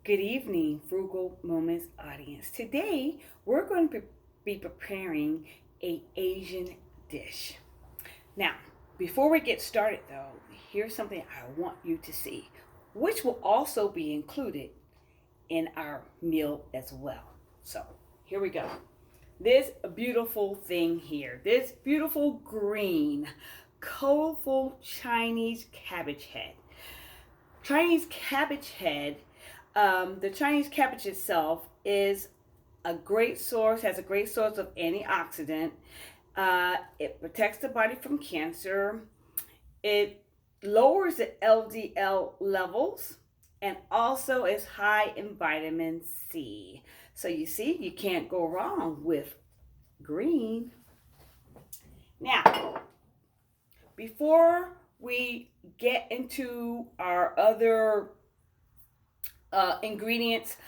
Good evening, Frugal Moments audience. Today, we're going to be preparing a Asian dish. Now, before we get started though, here's something I want you to see, which will also be included in our meal as well. So, here we go. This beautiful thing here, this beautiful green, colorful Chinese cabbage head. Chinese cabbage head, the Chinese cabbage itself is a great source, has a great source of antioxidant. It protects the body from cancer. It lowers the LDL levels and also is high in vitamin C. So you see, you can't go wrong with green. Now, before we get into our other ingredients,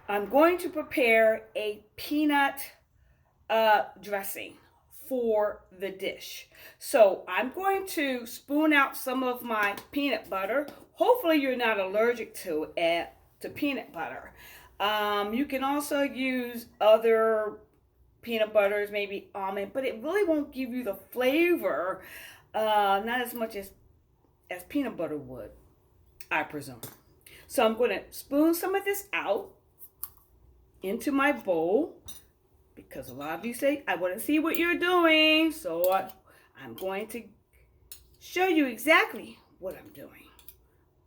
I'm going to prepare a peanut dressing for the dish. So I'm going to spoon out some of my peanut butter. Hopefully you're not allergic to peanut butter. You can also use other peanut butters, maybe almond, but it really won't give you the flavor, not as much as peanut butter would, I presume. So I'm going to spoon some of this out into my bowl because a lot of you say, I want to see what you're doing. So I'm going to show you exactly what I'm doing.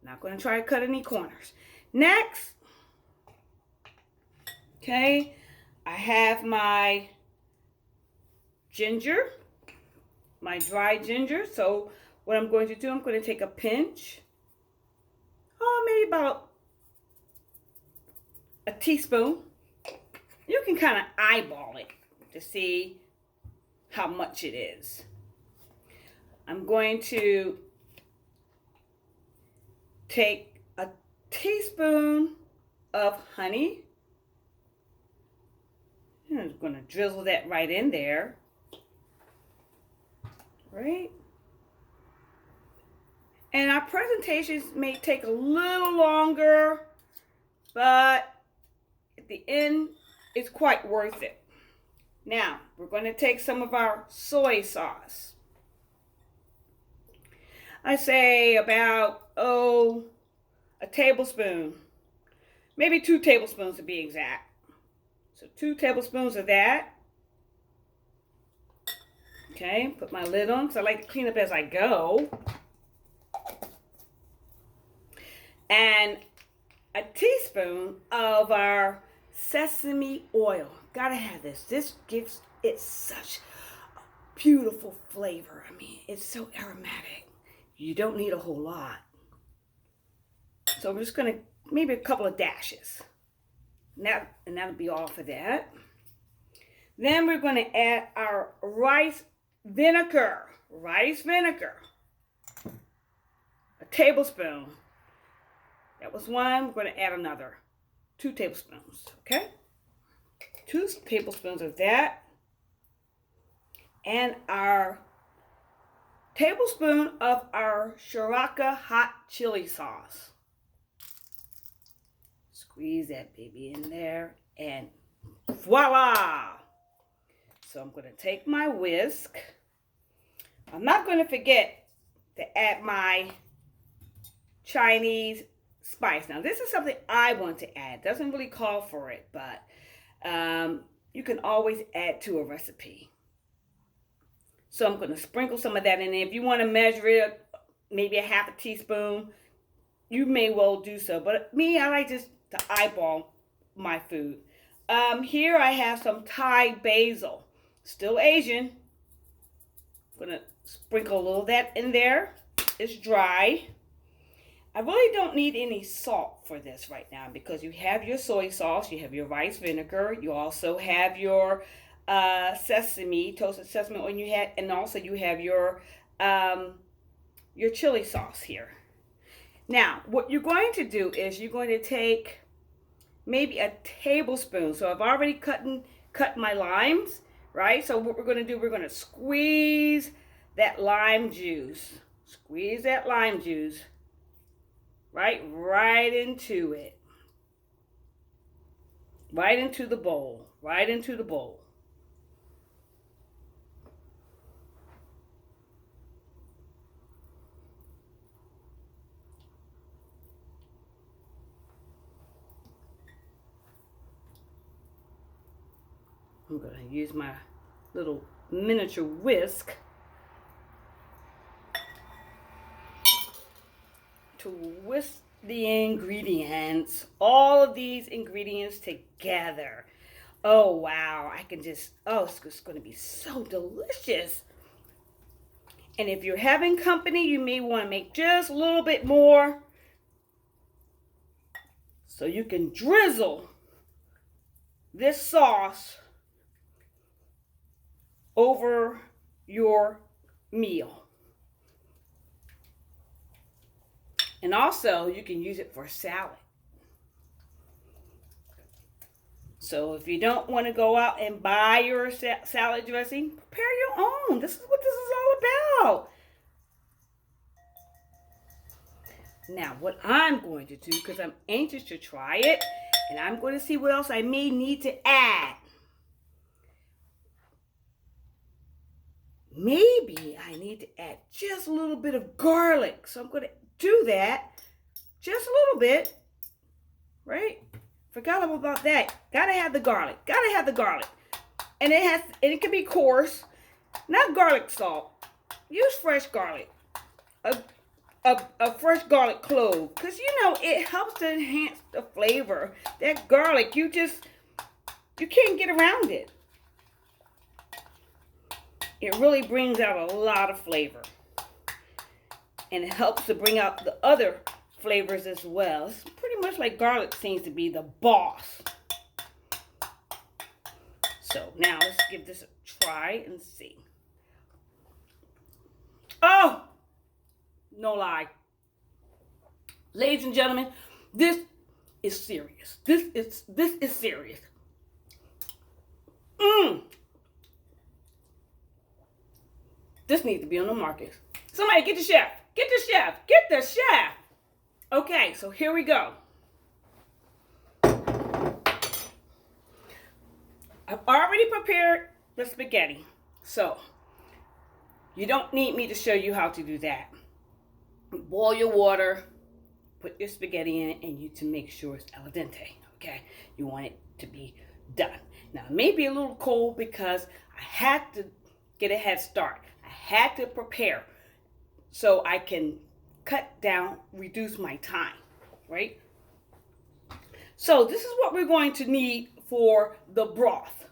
Not going to try to cut any corners. Next, okay, I have my ginger, my dry ginger. So what I'm going to do, I'm going to take a pinch, maybe about a teaspoon. You can kind of eyeball it to see how much it is. I'm going to take a teaspoon of honey. I'm going to drizzle that right in there. Right? And our presentations may take a little longer, but at the end, it's quite worth it. Now, we're going to take some of our soy sauce. I say about, a tablespoon. Maybe 2 tablespoons to be exact. So 2 tablespoons of that. Okay, put my lid on because I like to clean up as I go. And a teaspoon of our sesame oil. Gotta have this. This gives it such a beautiful flavor. I mean, it's so aromatic. You don't need a whole lot. So I'm just gonna, maybe a couple of dashes. And that'll be all for that. Then we're gonna add our rice vinegar. Rice vinegar. A tablespoon. That was one. We're going to add another 2 tablespoons. Okay? 2 tablespoons of that. And our tablespoon of our Sriracha hot chili sauce. Squeeze that baby in there. And voila! So I'm going to take my whisk. I'm not going to forget to add my Chinese spice. Now, this is something I want to add. Doesn't really call for it, but you can always add to a recipe. So I'm going to sprinkle some of that in there. If you want to measure it, maybe a half a teaspoon, you may well do so. But me, I like just to eyeball my food. Here I have some Thai basil. Still Asian. I'm going to sprinkle a little of that in there. It's dry. I really don't need any salt for this right now because you have your soy sauce, you have your rice vinegar, you also have your sesame, toasted sesame oil, and also you have your chili sauce here. Now, what you're going to do is you're going to take maybe a tablespoon. So I've already cut my limes, right? So what we're going to do, we're going to squeeze that lime juice. Squeeze that lime juice right into it. Right into the bowl. Right into the bowl. I'm going to use my little miniature whisk to whisk the ingredients, all of these ingredients together. Oh, wow. I can just, oh, it's just going to be so delicious. And if you're having company, you may want to make just a little bit more so you can drizzle this sauce over your meal. And also, you can use it for salad. So if you don't want to go out and buy your salad dressing, prepare your own. This is what this is all about. Now, what I'm going to do, because I'm anxious to try it, and I'm going to see what else I may need to add. Maybe I need to add just a little bit of garlic. So I'm going to do that. Just a little bit. Right? Forgot about that. Gotta have the garlic. Gotta have the garlic. And it can be coarse. Not garlic salt. Use fresh garlic. A fresh garlic clove. Because it helps to enhance the flavor. That garlic, you can't get around it. It really brings out a lot of flavor. And it helps to bring out the other flavors as well. It's pretty much like garlic seems to be the boss. So now let's give this a try and see. Oh, no lie. Ladies and gentlemen, this is serious. This is serious. This needs to be on the market. Somebody get the chef. Get the chef. Get the chef. Okay, so here we go. I've already prepared the spaghetti. So, you don't need me to show you how to do that. Boil your water, put your spaghetti in it, and to make sure it's al dente, okay? You want it to be done. Now, it may be a little cold because I had to get a head start. I had to prepare so I can cut down, reduce my time, right? So this is what we're going to need for the broth.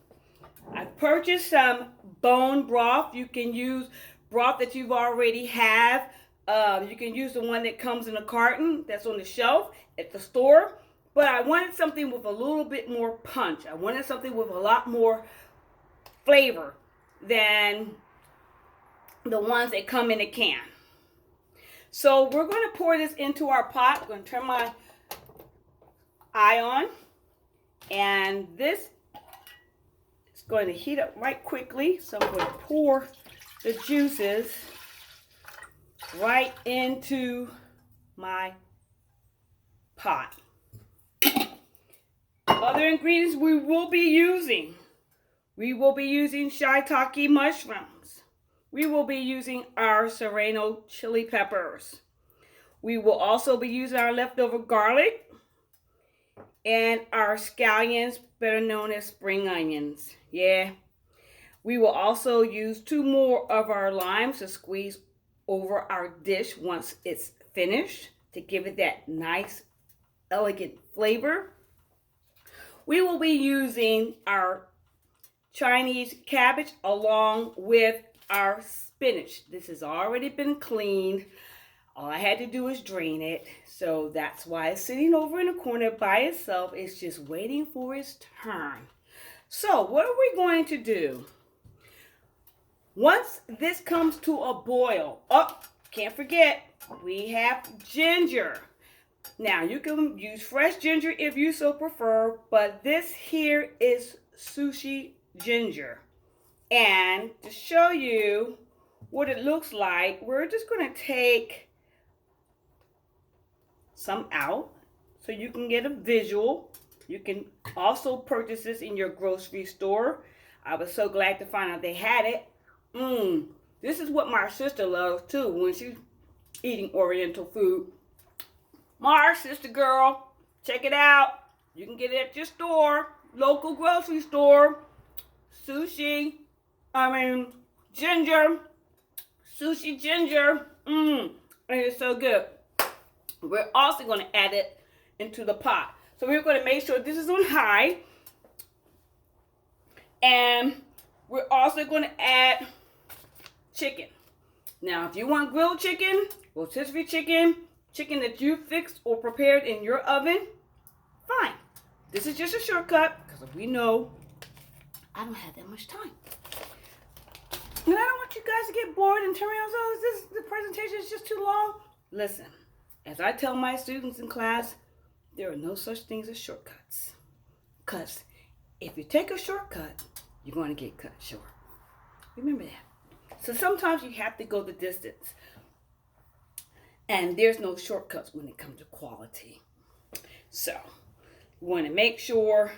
I purchased some bone broth. You can use broth that you've already have. You can use the one that comes in a carton that's on the shelf at the store. But I wanted something with a little bit more punch. I wanted something with a lot more flavor than the ones that come in a can. So we're going to pour this into our pot. I'm going to turn my eye on. And this is going to heat up right quickly. So I'm going to pour the juices right into my pot. Other ingredients we will be using. We will be using shiitake mushrooms. We will be using our serrano chili peppers. We will also be using our leftover garlic and our scallions, better known as spring onions. Yeah. We will also use 2 more of our limes to squeeze over our dish once it's finished to give it that nice, elegant flavor. We will be using our Chinese cabbage along with our spinach. This has already been cleaned. All I had to do is drain it. So that's why it's sitting over in the corner by itself. It's just waiting for its turn. So what are we going to do? Once this comes to a boil, can't forget, we have ginger. Now, you can use fresh ginger if you so prefer, but this here is sushi ginger. And to show you what it looks like, we're just going to take some out so you can get a visual. You can also purchase this in your grocery store. I was so glad to find out they had it. This is what my sister loves too when she's eating Oriental food. Mars, sister girl, check it out. You can get it at your store, local grocery store. Ginger, sushi ginger. And it's so good. We're also going to add it into the pot. So we're going to make sure this is on high. And we're also going to add chicken. Now, if you want grilled chicken, rotisserie chicken, chicken that you fixed or prepared in your oven, fine. This is just a shortcut because we know I don't have that much time. And I don't want you guys to get bored and turn around, the presentation is just too long. Listen, as I tell my students in class, there are no such things as shortcuts. Because if you take a shortcut, you're going to get cut short. Remember that. So sometimes you have to go the distance. And there's no shortcuts when it comes to quality. So we want to make sure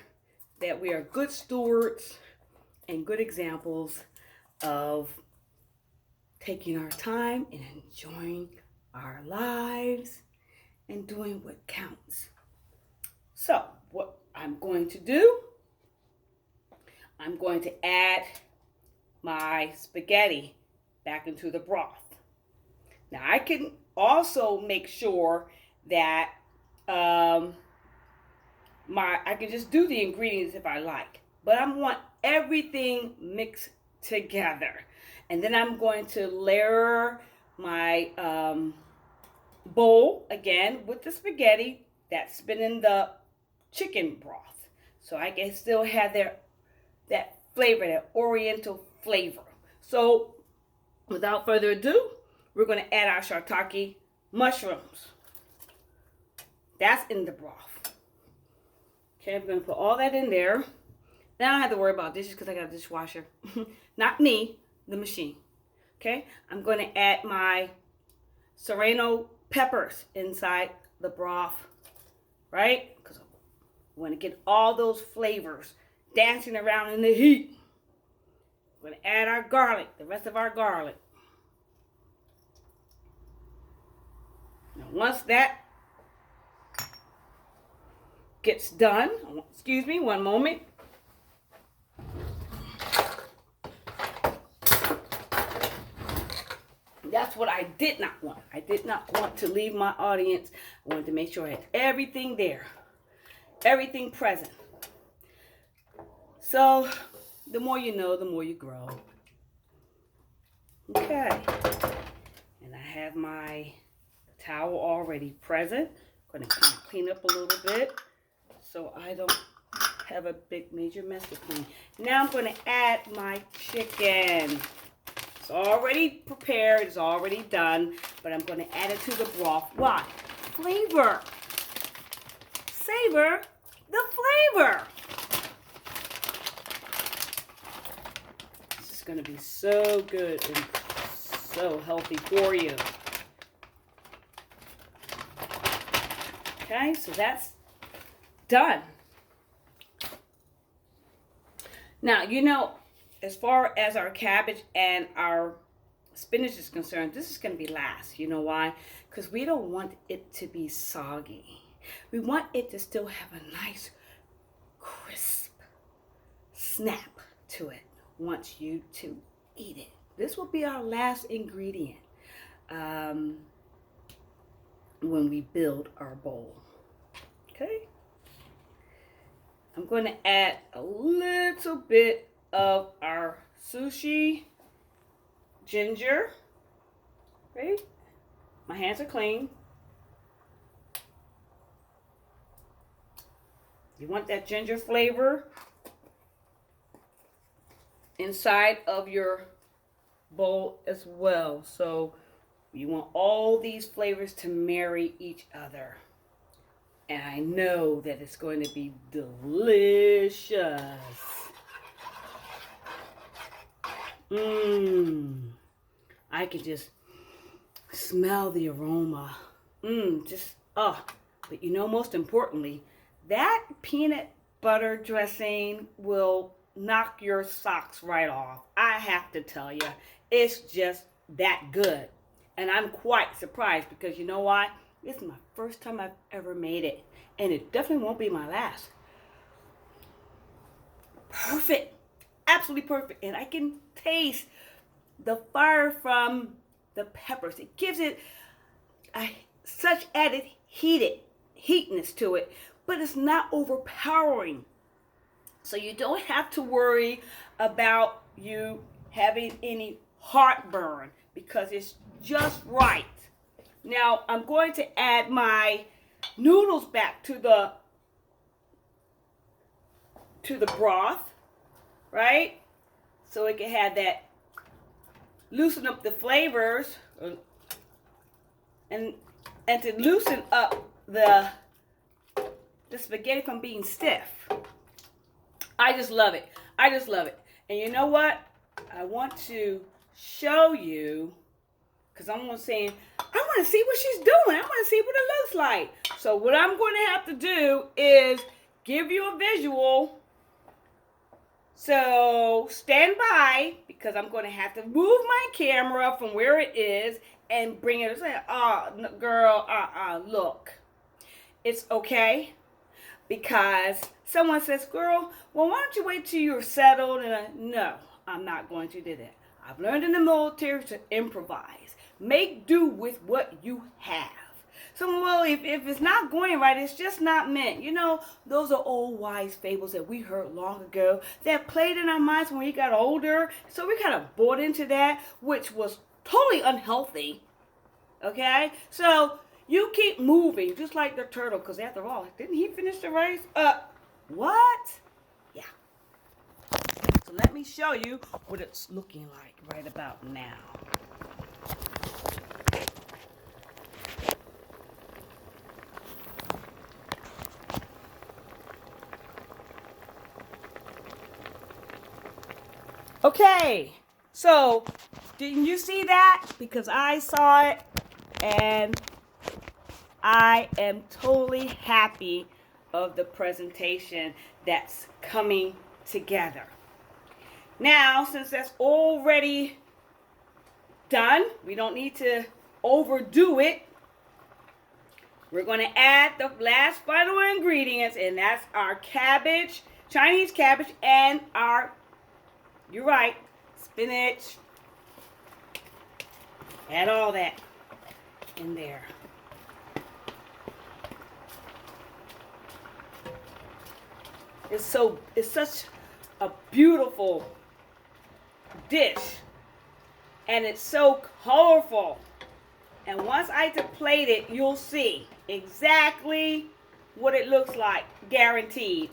that we are good stewards and good examples of taking our time and enjoying our lives and doing what counts. So what I'm going to do, I'm going to add my spaghetti back into the broth. Now I can also make sure that I can just do the ingredients if I like, but I want everything mixed together. And then I'm going to layer my bowl again with the spaghetti that's been in the chicken broth, so I can still have that flavor, that Oriental flavor. So without further ado, we're going to add our shiitake mushrooms. That's in the broth. Okay, I'm going to put all that in there. Now I don't have to worry about dishes because I got a dishwasher. Not me, the machine. Okay, I'm going to add my serrano peppers inside the broth, right? Because I want to get all those flavors dancing around in the heat. We're going to add our garlic, the rest of our garlic. Now once that gets done, excuse me, one moment. That's what I did not want. I did not want to leave my audience. I wanted to make sure I had everything there. Everything present. So, the more you know, the more you grow. Okay. And I have my towel already present. I'm going to kind of clean up a little bit so I don't have a big major mess to clean. Now I'm going to add my chicken. It's already prepared, it's already done, but I'm going to add it to the broth. Why? Flavor. Savor the flavor. This is going to be so good and so healthy for you. Okay, so that's done. Now, you know, as far as our cabbage and our spinach is concerned, this is going to be last. You know why? Because we don't want it to be soggy. We want it to still have a nice, crisp snap to it once you to eat it. This will be our last ingredient when we build our bowl. Okay? I'm going to add a little bit of our sushi ginger. Right? My hands are clean. You want that ginger flavor inside of your bowl as well. So you want all these flavors to marry each other. And I know that it's going to be delicious. I can just smell the aroma. But you know, most importantly, that peanut butter dressing will knock your socks right off. I have to tell you, it's just that good. And I'm quite surprised because you know why? This is my first time I've ever made it. And it definitely won't be my last. Perfect. Absolutely perfect. And I can taste the fire from the peppers. It gives it such added heatness to it, but it's not overpowering. So you don't have to worry about you having any heartburn because it's just right. Now I'm going to add my noodles back to the broth, right? So it can have that, loosen up the flavors, and to loosen up the spaghetti from being stiff. I just love it. I just love it. And you know what? I want to show you, because I'm going to say, I want to see what she's doing. I want to see what it looks like. So what I'm going to have to do is give you a visual. So stand by, because I'm going to have to move my camera from where it is and bring it. Say, oh, girl, look. It's okay. Because someone says, girl, well, why don't you wait till you're settled? And no, I'm not going to do that. I've learned in the military to improvise. Make do with what you have. So, well, if it's not going right, it's just not meant. You know, those are old wise fables that we heard long ago that played in our minds when we got older. So we kind of bought into that, which was totally unhealthy. Okay? So you keep moving, just like the turtle, because after all, didn't he finish the race? What? Yeah. So let me show you what it's looking like right about now. Okay, so didn't you see that? Because I saw it, and I am totally happy of the presentation that's coming together. Now, since that's already done, we don't need to overdo it. We're going to add the last final ingredients, and that's our cabbage, Chinese cabbage, and our, you're right, spinach. Add all that in there. It's such a beautiful dish, and it's so colorful. And once I plate it, you'll see exactly what it looks like, guaranteed.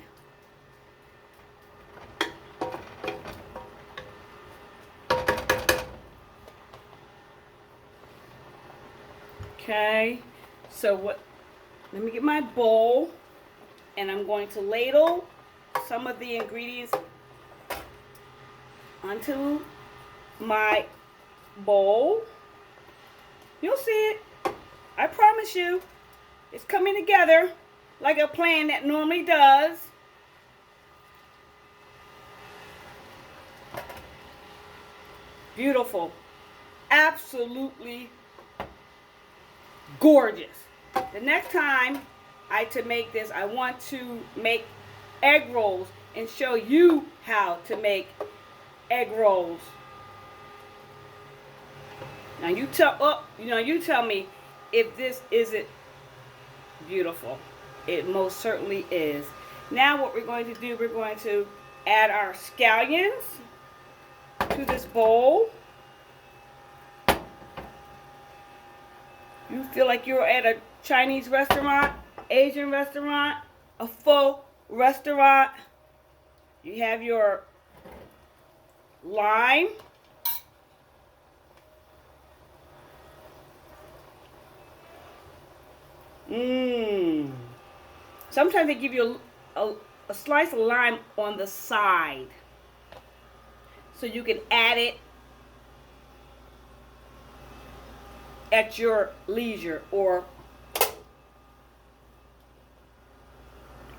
Okay, so let me get my bowl, and I'm going to ladle some of the ingredients onto my bowl. You'll see it. I promise you. It's coming together like a plan that normally does. Beautiful. Absolutely gorgeous. The next time to make this, I want to make egg rolls and show you how to make egg rolls. Now you tell me if this isn't beautiful. It most certainly is. Now what we're going to do, we're going to add our scallions to this bowl. You feel like you're at a Chinese restaurant, Asian restaurant, a pho restaurant. You have your lime. Sometimes they give you a slice of lime on the side, so you can add it at your leisure, or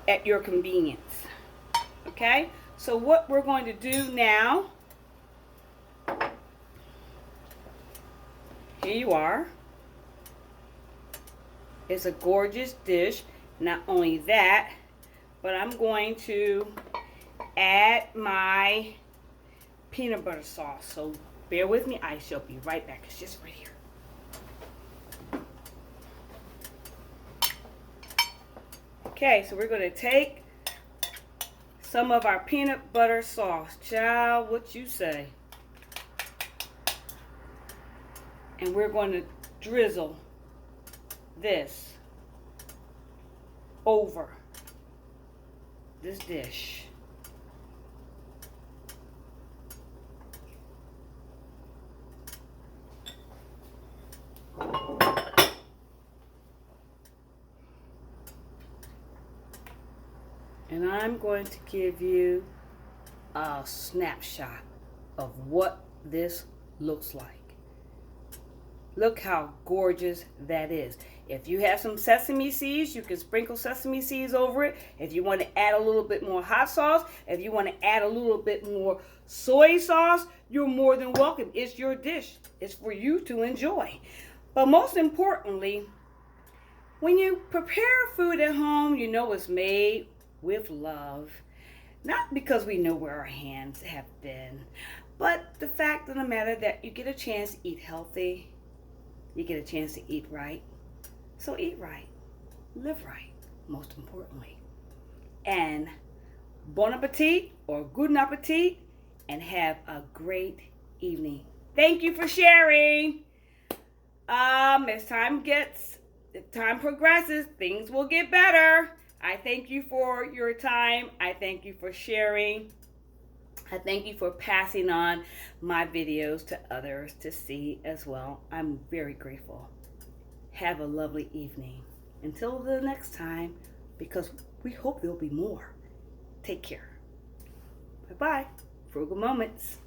at your convenience. Okay? So what we're going to do now, here you are. It's a gorgeous dish. Not only that, but I'm going to add my peanut butter sauce. So bear with me. I shall be right back. It's just right here. Okay, so we're going to take some of our peanut butter sauce. Child, what you say? And we're going to drizzle this over this dish. And I'm going to give you a snapshot of what this looks like. Look how gorgeous that is. If you have some sesame seeds, you can sprinkle sesame seeds over it. If you want to add a little bit more hot sauce, if you want to add a little bit more soy sauce, you're more than welcome. It's your dish. It's for you to enjoy. But most importantly, when you prepare food at home, you know it's made with love. Not because we know where our hands have been, but the fact of the matter that you get a chance to eat healthy. You get a chance to eat right. So eat right. Live right, most importantly. And bon appetit or guten appetit, and have a great evening. Thank you for sharing. As time progresses, things will get better. I thank you for your time. I thank you for sharing. I thank you for passing on my videos to others to see as well. I'm very grateful. Have a lovely evening. Until the next time, because we hope there'll be more. Take care. Bye-bye. Frugal Moments.